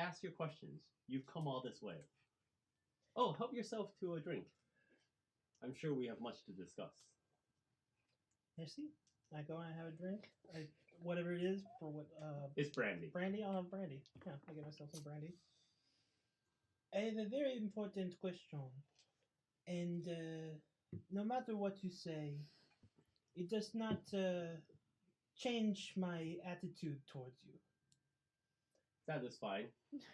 ask your questions. You've come all this way. Oh, help yourself to a drink. I'm sure we have much to discuss. Merci. I go and I have a drink. Whatever it is for what. It's brandy. Brandy? I'll have brandy. Yeah, I get myself some brandy. I have a very important question. And no matter what you say, it does not change my attitude towards you. That is fine.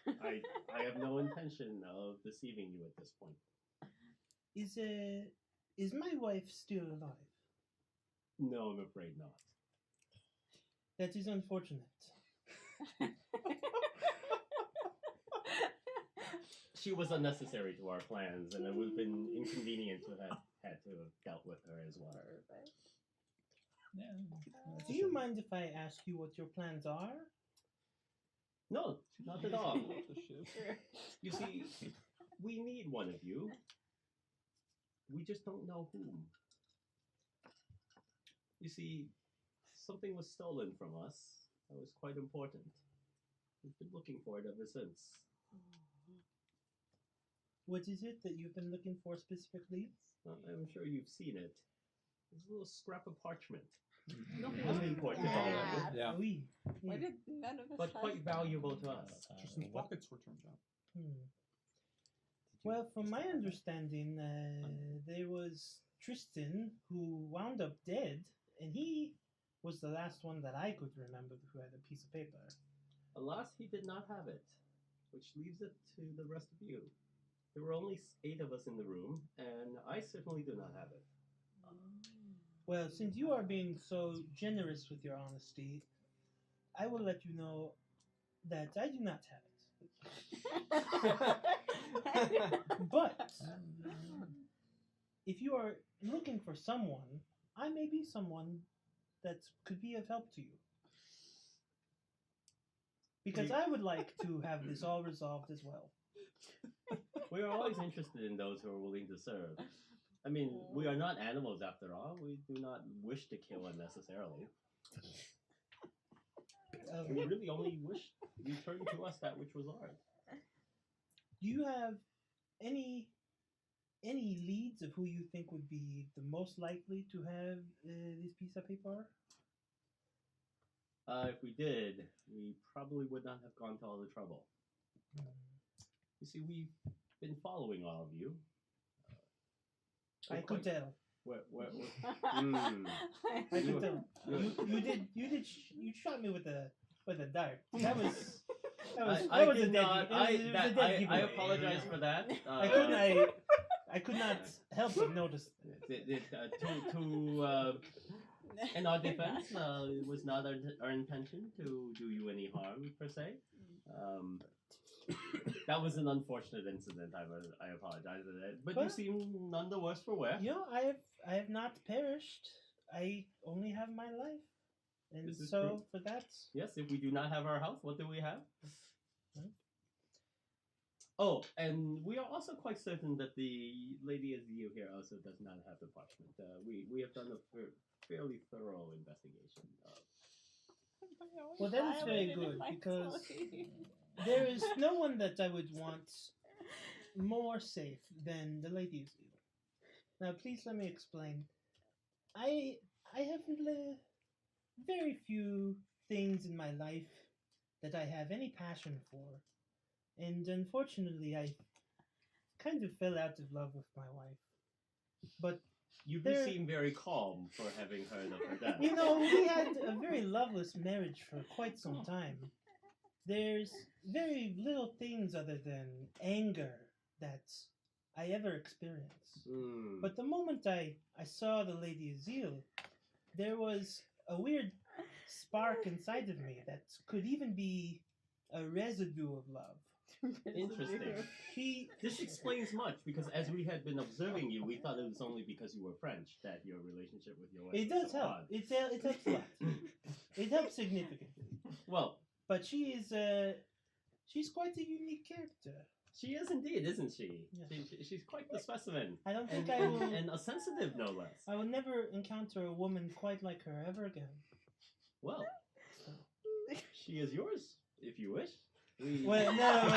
I have no intention of deceiving you at this point. Is my wife still alive? No, I'm afraid not. That is unfortunate. She was unnecessary to our plans, and it would have been inconvenient to have had to have dealt with her as well. Yeah. Do you mind if I ask you what your plans are? No, not at all. You see, we need one of you. We just don't know whom. You see, something was stolen from us that was quite important. We've been looking for it ever since. What is it that you've been looking for specifically? I'm sure you've seen it. It's a little scrap of parchment. Nothing of important at all, Yeah. Oui. Why did none of us but have quite that? valuable to us. Tristan's pockets were turned out. Well, from my understanding, there was Tristan who wound up dead, and he was the last one that I could remember who had a piece of paper. Alas, he did not have it, which leaves it to the rest of you. There were only 8 of us in the room, and I certainly do not have it. Well, since you are being so generous with your honesty, I will let you know that I do not have it. But if you are looking for someone, I may be someone that could be of help to you. Because I would like to have this all resolved as well. We are always interested in those who are willing to serve. I mean, we are not animals after all. We do not wish to kill unnecessarily. We really only wish return to us that which was ours. Do you have any leads of who you think would be the most likely to have this piece of paper? If we did, we probably would not have gone to all the trouble. You see, we've been following all of you. I could tell. I I could tell. You shot me with a dart. That was a dead I apologize for that. I could not help but notice. In our defense, it was not our intention to do you any harm per se. That was an unfortunate incident. I apologize for that. But you seem none the worse for wear. You know, I have not perished. I only have my life, and This is so true. for that. Yes, if we do not have our health, what do we have? Hmm? Oh, and we are also quite certain that the lady Azel here also does not have the parchment. We have done a fairly thorough investigation. Well, that is very good because there is no one that I would want more safe than the lady Azel. Now, please let me explain. I have very few things in my life that I have any passion for. And unfortunately, I kind of fell out of love with my wife. But you do seem very calm for having heard of her death. you know, we had a very loveless marriage for quite some time. There's very little things other than anger that I ever experienced. But the moment I saw the Lady Azel, there was a weird spark inside of me that could even be a residue of love. Interesting. This explains much, because as we had been observing you, we thought it was only because you were French that your relationship with your wife It was does so help. odd. It helps a lot. It helps significantly. Well, but she's quite a unique character. She is indeed, isn't she? Yeah. She's quite the specimen. I don't think I will. And a sensitive, no less. I will never encounter a woman quite like her ever again. Well, she is yours, if you wish. Well, no.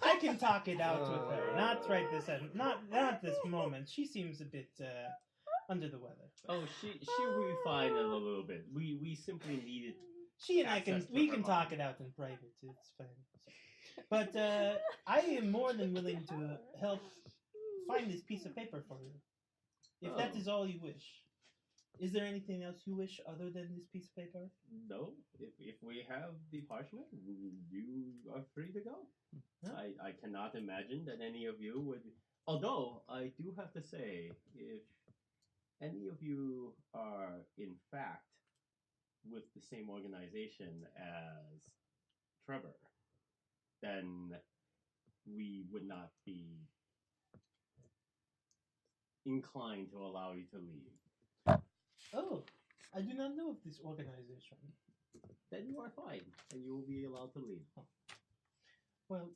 I can talk it out with her. Not right this not this moment. She seems a bit under the weather. Oh, she will be fine in a little bit. We simply needed. She and I can talk it out in private. It's fine. But I am more than willing to help find this piece of paper for you, if that is all you wish. Is there anything else you wish other than this piece of paper? No. If we have the parchment, you are free to go. Huh? I cannot imagine that any of you would. Although I do have to say, if any of you are in fact with the same organization as Trevor, then we would not be inclined to allow you to leave. Oh, I do not know of this organization. Then you are fine, and you will be allowed to leave. Oh. Well,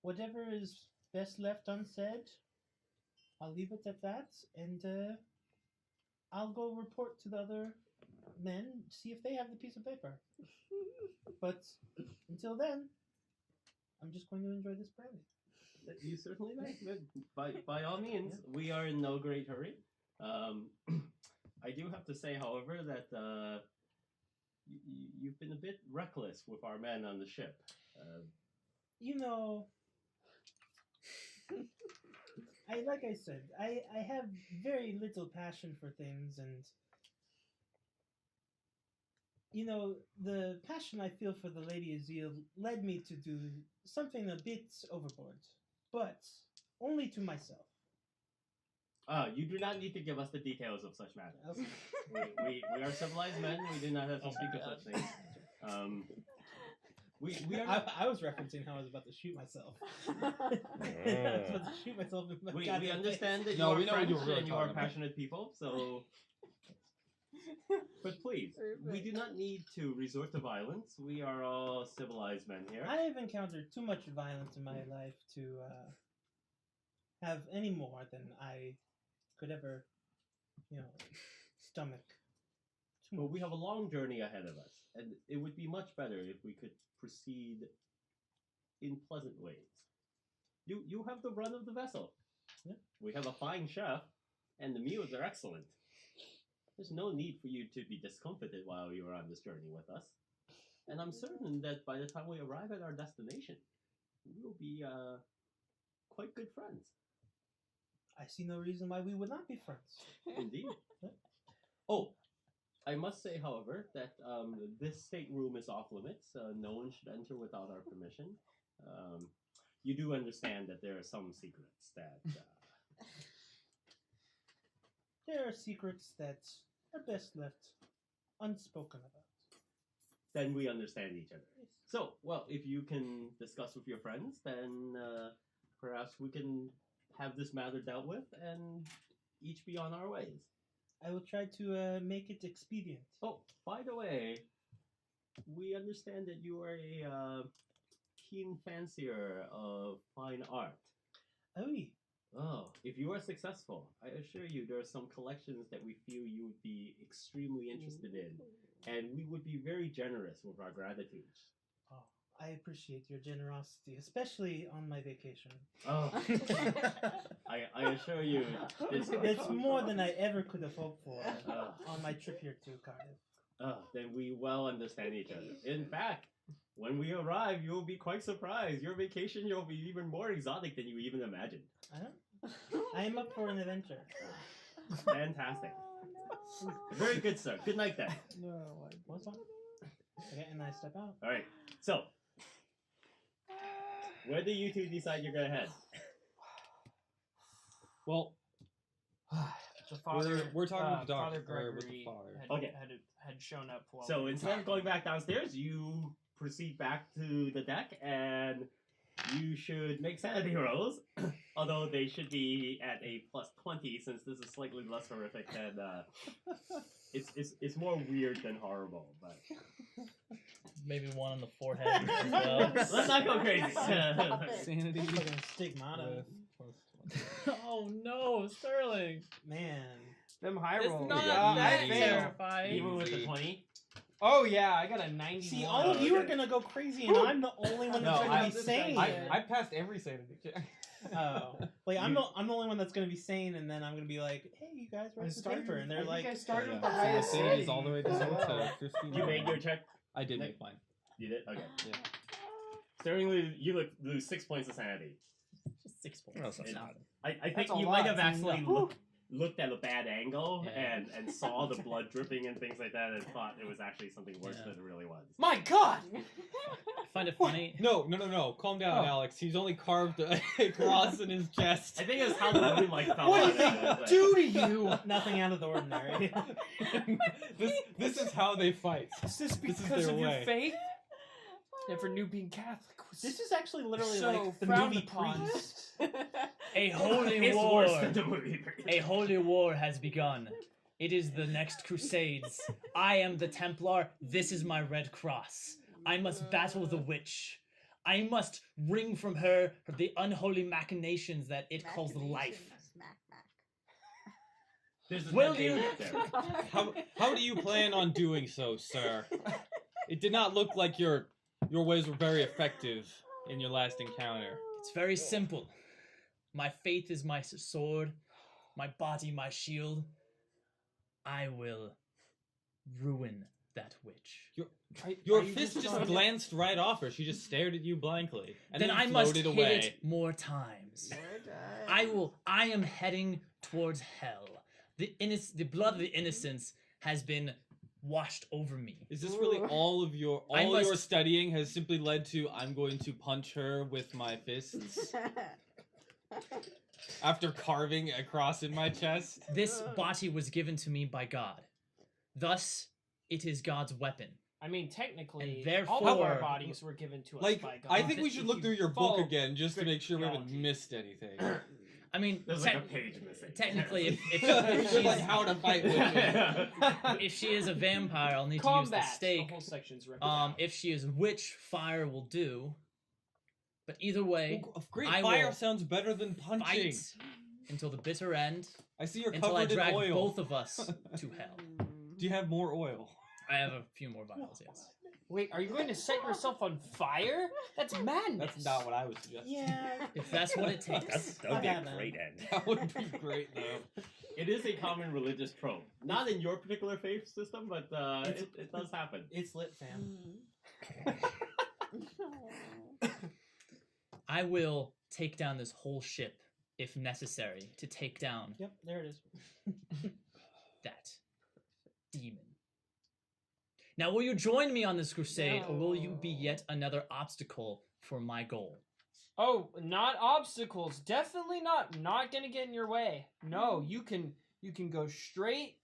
whatever is best left unsaid, I'll leave it at that, and I'll go report to the other men, see if they have the piece of paper. But until then, I'm just going to enjoy this brandy. You certainly may. By all means, we are in no great hurry. I do have to say, however, that you've been a bit reckless with our men on the ship. Like I said, I have very little passion for things, and the passion I feel for the Lady Azel led me to do something a bit overboard, but only to myself. You do not need to give us the details of such matters. Okay. We are civilized men. We do not have to speak of such things. I was referencing how I was about to shoot myself. I was about to shoot myself in my we understand that you are French and you are passionate people, so... But please, we do not need to resort to violence. We are all civilized men here. I have encountered too much violence in my life to have any more than I could ever, stomach. Well, we have a long journey ahead of us, and it would be much better if we could proceed in pleasant ways. You have the run of the vessel. Yeah. We have a fine chef, and the meals are excellent. There's no need for you to be discomfited while you are on this journey with us. And I'm certain that by the time we arrive at our destination, we will be quite good friends. I see no reason why we would not be friends. Indeed. Oh, I must say, however, that this stateroom is off limits. No one should enter without our permission. You do understand that there are some secrets that... There are secrets that are best left unspoken about. Then we understand each other. Yes. So, well, if you can discuss with your friends, then perhaps we can have this matter dealt with and each be on our ways. I will try to make it expedient. Oh, by the way, we understand that you are a keen fancier of fine art. Oui. Oh, if you are successful, I assure you there are some collections that we feel you would be extremely interested in, and we would be very generous with our gratitude. Oh, I appreciate your generosity, especially on my vacation. Oh, I assure you, it's more than I ever could have hoped for on my trip here to Cardiff. Then we well understand each other. In fact, when we arrive, you will be quite surprised. Your vacation will be even more exotic than you even imagined. I am up for an adventure. Fantastic. No. Very good, sir. Good night, then. What's on? Okay, and I step out. All right. So, where do you two decide you're gonna head? Well, the father, we're talking with the Father doctor, with the Gregory father. had shown up. While So instead of going back downstairs, you proceed back to the deck, and you should make sanity rolls. Although they should be at a +20, since this is slightly less horrific than it's more weird than horrible, but maybe one on the forehead as well. Let's not go crazy. Sanity. Fucking stigmata. Oh no, Sterling! Man. Them high It's rolls. not I that failed. terrifying. Even with the 20. Oh yeah, I got a 91. See, all of you are gonna go crazy, and I'm the only one that's No, gonna be sane. I passed every sanity check. Oh, like I'm the only one that's gonna be sane, and then I'm gonna be like, "Hey, you guys, where's the paper?" And they're like, I started with the So my highest sanity is sanity. all the way down to 15. You made your check. I did make mine. You did? Okay. Yeah. Starting you lose 6 points of sanity. 6 points. No, it's not. I think That's a you lot. might have actually Woo. looked at a bad angle Yeah. and saw the blood dripping and things like that and thought it was actually something worse Yeah. than it really was. My God! I find it funny. No. Calm down, Alex. He's only carved a cross in his chest. I think it's how the moonlight fell "What on do it. they do to you?" Nothing out of the ordinary. this is how they fight. Is this This is because their of your way. faith? Never knew being Catholic was This is actually literally so like the frowned movie upon. Priest. A holy It's war. worse than the movie. A holy war has begun. It is the next crusades. I am the Templar. This is my red cross. I must battle the witch. I must wring from her the unholy machinations that it calls life. There's a Will temptation you- there. How do you plan on doing so, sir? It did not look like your ways were very effective in your last encounter. It's very simple. My faith is my sword, my body my shield. I will ruin that witch. Your fist just glanced right off her. She just stared at you blankly, and Then then I must floated hit away. it more times. I am heading towards hell. The blood of the innocents has been washed over me. Is this really all of your I your must- studying has simply led to I'm going to punch her with my fists after carving a cross in my chest? This body was given to me by God. Thus, it is God's weapon. I mean, technically, And all of our therefore- bodies were given to us Like, by God. I think we should If look you through your book follow again just to strict make sure we haven't theology. missed anything. I mean, There's like a page missing. technically, if It's just like she's, how to fight with me. if she is a vampire, I'll need to use the Combat. stake. The whole section's written If she is a witch, fire will do. But either way, Oh, great I fire will sounds better than punching. fight until the bitter end, I see you're until I covered in drag oil. both of us to hell. Do you have more oil? I have a few more vials, yes. Wait, are you going to set yourself on fire? That's madness. That's not what I was suggesting. Yeah. If that's what it takes. That would be a Okay, then. great end. That would be great though. It is a common religious trope. Not in your particular faith system, but it does happen. It's lit, fam. I will take down this whole ship if necessary to take down Yep, there it is. that demon. Now, will you join me on this crusade, or will you be yet another obstacle for my goal? Oh, not obstacles. Definitely not gonna get in your way. No, you can go straight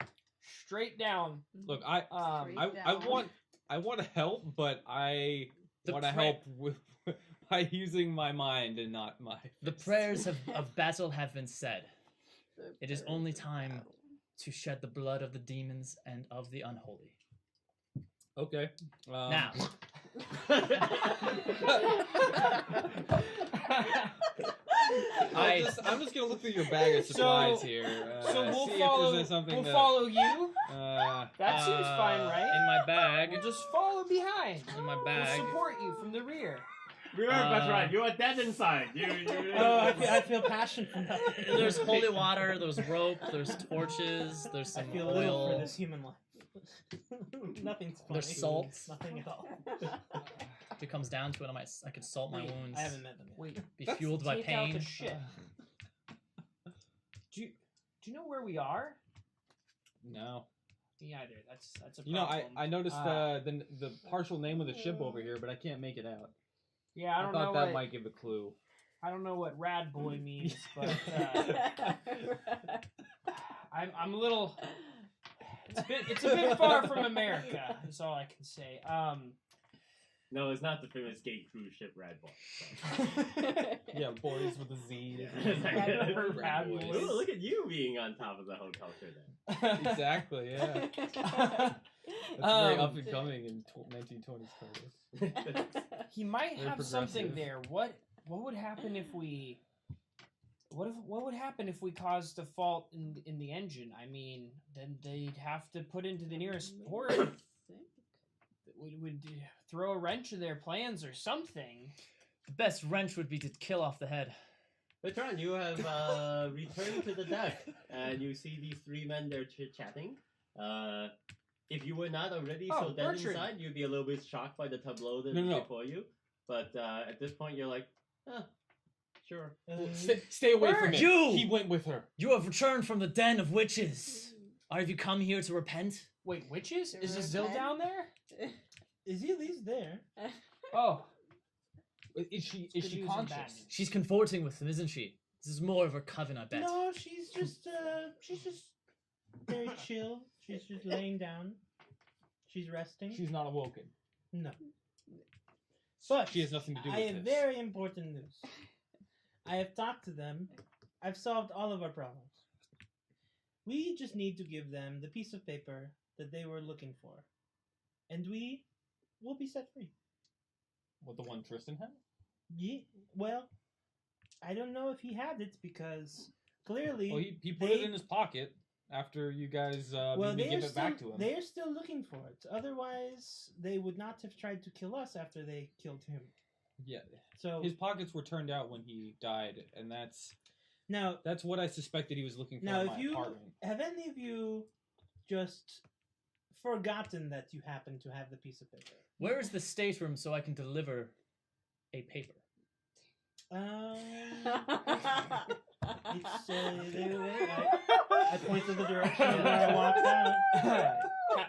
down. Look, I want to help, but I The want to pra- help with by using my mind and not my. The fists. prayers of battle have been said. It is only time to shed the blood of the demons and of the unholy. Okay. Now, I'm just gonna look through your bag of supplies here. So we'll see follow. if there's something We'll that, follow you. Uh, That seems fine, right? In my bag, We'll just follow behind. in my We'll bag. support you from the rear. Remember, Bertrand, you are dead inside. You Oh, I feel passion for that. There's holy water, there's rope, there's torches, there's I some feel little for oil. this human life. Nothing's funny. There's salt. Nothing at all. If it comes down to it, I could salt my Wait, wounds. I haven't met them yet. Wait, Be That's- fueled by take out pain. the ship. Do you know where we are? no. Me either. That's a You know, problem. I noticed the partial name of the ship over here, but I can't make it out. Yeah, I don't know thought that what might give a clue. I don't know what rad boy means, but I'm a little. It's a bit far from America. Is all I can say. No, it's not the famous gay cruise ship Rad Boy. Yeah, boys with a Z. Rad Boys. boys. Ooh, look at you being on top of the whole culture then. Exactly. Yeah. That's very up and coming in 1920s Cardiff. He might They're have something progressive. there. What would happen if we what would happen if we caused a fault in the engine? I mean, then they'd have to put into the nearest port. Would throw a wrench in their plans or something. The best wrench would be to kill off the head. Bertrand, you have returned to the deck, and you see these three men there chit-chatting. If you were not already so dead Bertrand. inside, you'd be a little bit shocked by the tableau that's No. before you. But at this point, you're like, sure. Stay away from it. You! He went with her. You have returned from the den of witches. Have you come here to repent? Wait, witches? Is Azel down there? Is he at least there? Oh, Is she Good news and bad conscious? news. She's comforting with him, isn't she? This is more of her coven, I bet. No, she's just very chill. She's just laying down. She's resting. She's not awoken. No. But She has nothing to do with I have this. very important news. I have talked to them. I've solved all of our problems. We just need to give them the piece of paper that they were looking for. And we will be set free. What, the one Tristan had? Yeah, well, I don't know if he had it because clearly... Well, he put it in his pocket after you guys made me give it back to him. They're still looking for it. Otherwise, they would not have tried to kill us after they killed him. Yeah. So His pockets were turned out when he died, and that's now, what I suspected he was looking for now, in if my you apartment. have any of you just forgotten that you happen to have the piece of paper? Where is the stateroom so I can deliver a paper? It's I point to the direction where I walked out.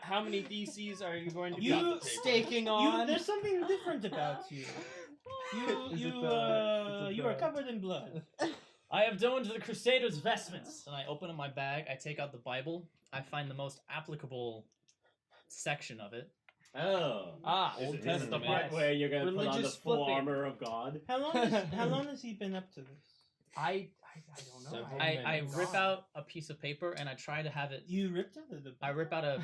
how many DCs are you going to You- be staking on? There's something different about you. You are covered in blood. I have donned the Crusader's vestments. And I open up my bag, I take out the Bible, I find the most applicable section of it. Oh. Old Is it the Testament. part where you're going to put on the Religious full flipping. armor of God? How long has he been up to this? I don't know. Several I minutes. rip out a piece of paper and I try to have it. You ripped out of the. I rip out a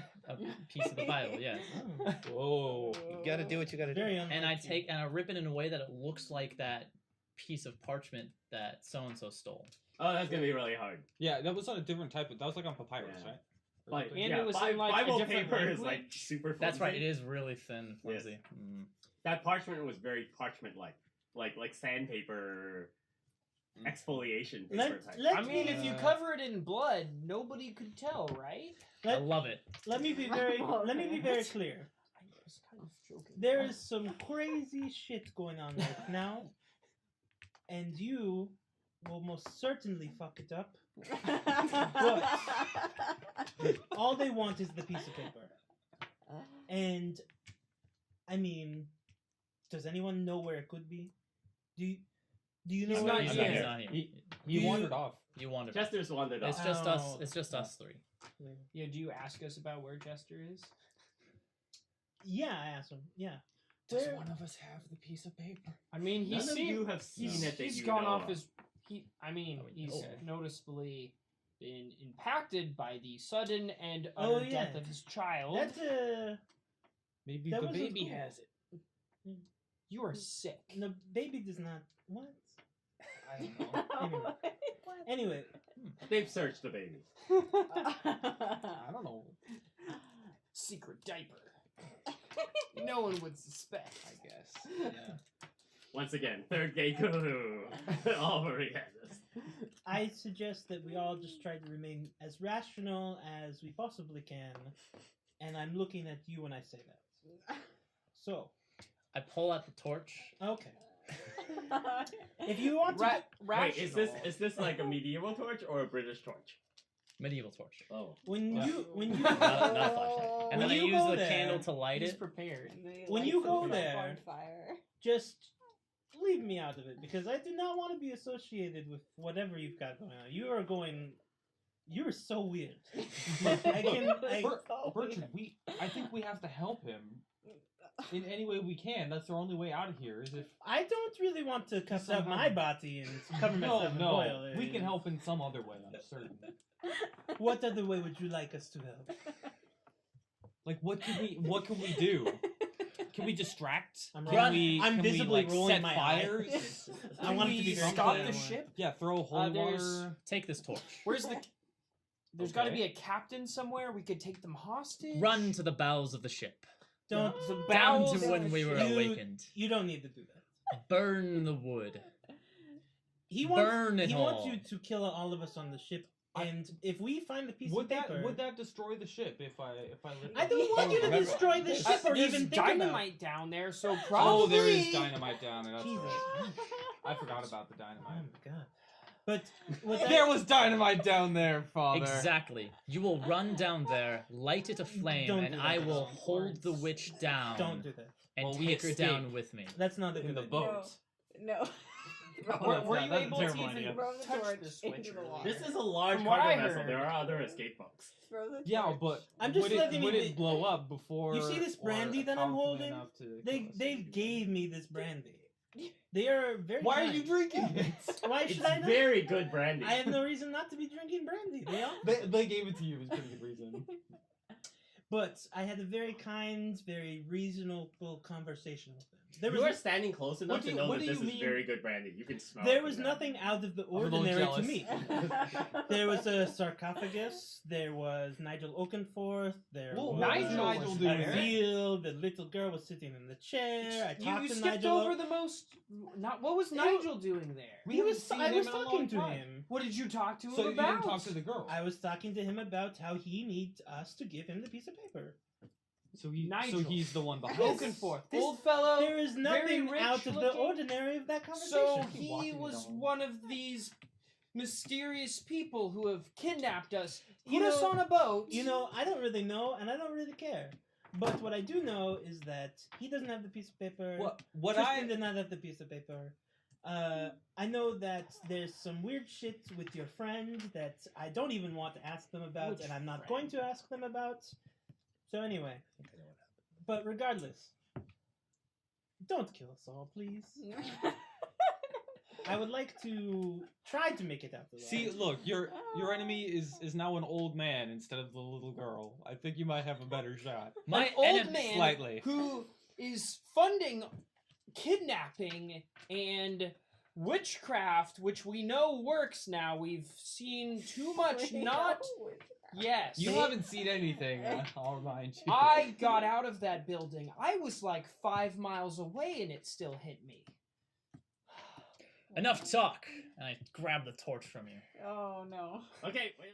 piece of the Bible, yeah. Oh, Whoa. You gotta do what you gotta do. very And I unlike you. I rip it in a way that it looks like that piece of parchment that so and so stole. Oh, that's going to be really hard. Yeah, that was on a different type of. That was like on papyrus, Yeah. right? Or Like, something? And yeah, it was in, like, a Bible different paper is like language? super flimsy. That's right, it is really thin, flimsy. Mm. That parchment was very parchment-like. Like sandpaper exfoliation paper type. I mean, if you cover it in blood, nobody could tell, right? I love it. Let me be very clear. I was kind of joking. There is some crazy shit going on right now, and you will most certainly fuck it up. All they want is the piece of paper. And, I mean, does anyone know where it could be? Do you know He's where not it He's is? not, here. he's not here. He You- wandered off. You wanted. Chester's wandered It's off. just us. Oh. It's just us three. Yeah, do you ask us about where Chester is? Yeah, I asked him. Yeah. Does Where- one of us have the piece of paper? I mean, None of you have seen he's, it that he's you gone know off of. his. He's Okay. noticeably been impacted by the sudden and Oh, utter yeah. death of his child. That Maybe That the was a baby cool- has it. You are sick. the baby does not. What? I don't know. Anyway, They've searched the baby. I don't know. Secret diaper. No one would suspect. I guess. Yeah. Once again, third gate Cthulhu. All Marie has this. I suggest that we all just try to remain as rational as we possibly can, and I'm looking at you when I say that. So, I pull out the torch. okay. If you want to, Wait, is this like a medieval torch or a British torch? Medieval torch. Oh. when Yeah. you Not a flashlight. And When then I you use go the there, candle to light He's it. prepared. When you go there- bonfire. just leave me out of it because I do not want to be associated with whatever you've got going on. You're so weird. Bertrand, I think we have to help him in any way we can. That's our only way out of here. Is if I don't really want to cut Somehow- up my body and cover myself in oil. we can help in some other way. I'm certain. What other way would you like us to help? Like, what can we do? Can we distract? I'm Can rolling- we, I'm can we, visibly like, rolling set my fires? I want it to be very stop clear. the ship. Yeah, throw holy there's- water. Take this torch. Where's the? There's got to Okay. be a captain somewhere. We could take them hostage. Run to the bowels of the ship. Don't. The Down bowels to of when the we were ship. awakened. You don't need to do that. Burn the wood. He wants. Burn it he all. wants you to kill all of us on the ship. And if we find the piece of paper, Would that destroy the ship if I lit it I up? don't want you to Remember- destroy the ship or There's even think about. dynamite down there, so Oh, probably. there is dynamite down there. That's Jesus. right. I forgot about the Oh dynamite. my god! But what There was dynamite down there, Father. Exactly. You will run down there, light it aflame, Don't and do I that. will hold the witch down Don't do that. and Well, we take her escape. down with me. That's not a In good the idea. boat. No. Were you That's a able to terrible even idea. Throw the touch torch the switch into the earlier? water. This is a large From what I cargo vessel. heard- There are other escape bunks. Throw the Yeah, torch. but I'm just would letting would you- it blow up before? You see this or brandy that I'm powerful holding? enough to They kill us? they gave me this brandy. They are very. Why are kind. you drinking it? Why It's should I not? very good brandy. I have no reason not to be drinking brandy. They are. They gave it to you. It was a pretty good reason. But I had a very kind, very reasonable conversation with them. There You are was standing close enough What do to you- know what that do this you is mean? very good brandy. You can smell there it was from there. nothing out of the a little ordinary to jealous. me. There was a sarcophagus. There was Nigel Oakenforth. There Well, was Nigel was there. Azel. The little girl was sitting in the chair. I You talked to skipped Nigel. over the most. Not what was Nigel doing there? We He was. haven't seen I him was in a long talking to time. him. What did you talk to him So you about? didn't talk to the girl. I was talking to him about how he needs us to give him the piece of paper. So Nigel. he's the one behind. Yes. Oaken forth. This- Old fellow. There is very nothing rich out of the looking. ordinary of that conversation. So Keep he walking was down. one of these mysterious people who have kidnapped us, put You us know- on a boat. You know, I don't really know, and I don't really care. But what I do know is that he doesn't have the piece of paper. What Tristan I did not have the piece of paper. I know that there's some weird shit with your friend that I don't even want to ask them about, Which and I'm not friend? going to ask them about. So anyway, but regardless, don't kill us all, please. I would like to try to make it out alive. see, look, your enemy is now an old man instead of the little girl. I think you might have a better shot. My An old enemy. man Slightly. who is funding kidnapping and witchcraft, which we know works now. We've seen too much not. Yes. You haven't seen anything, I'll remind you. I got out of that building. I was like 5 miles away and it still hit me. Enough talk. And I grab the torch from you. Oh no. Okay, wait.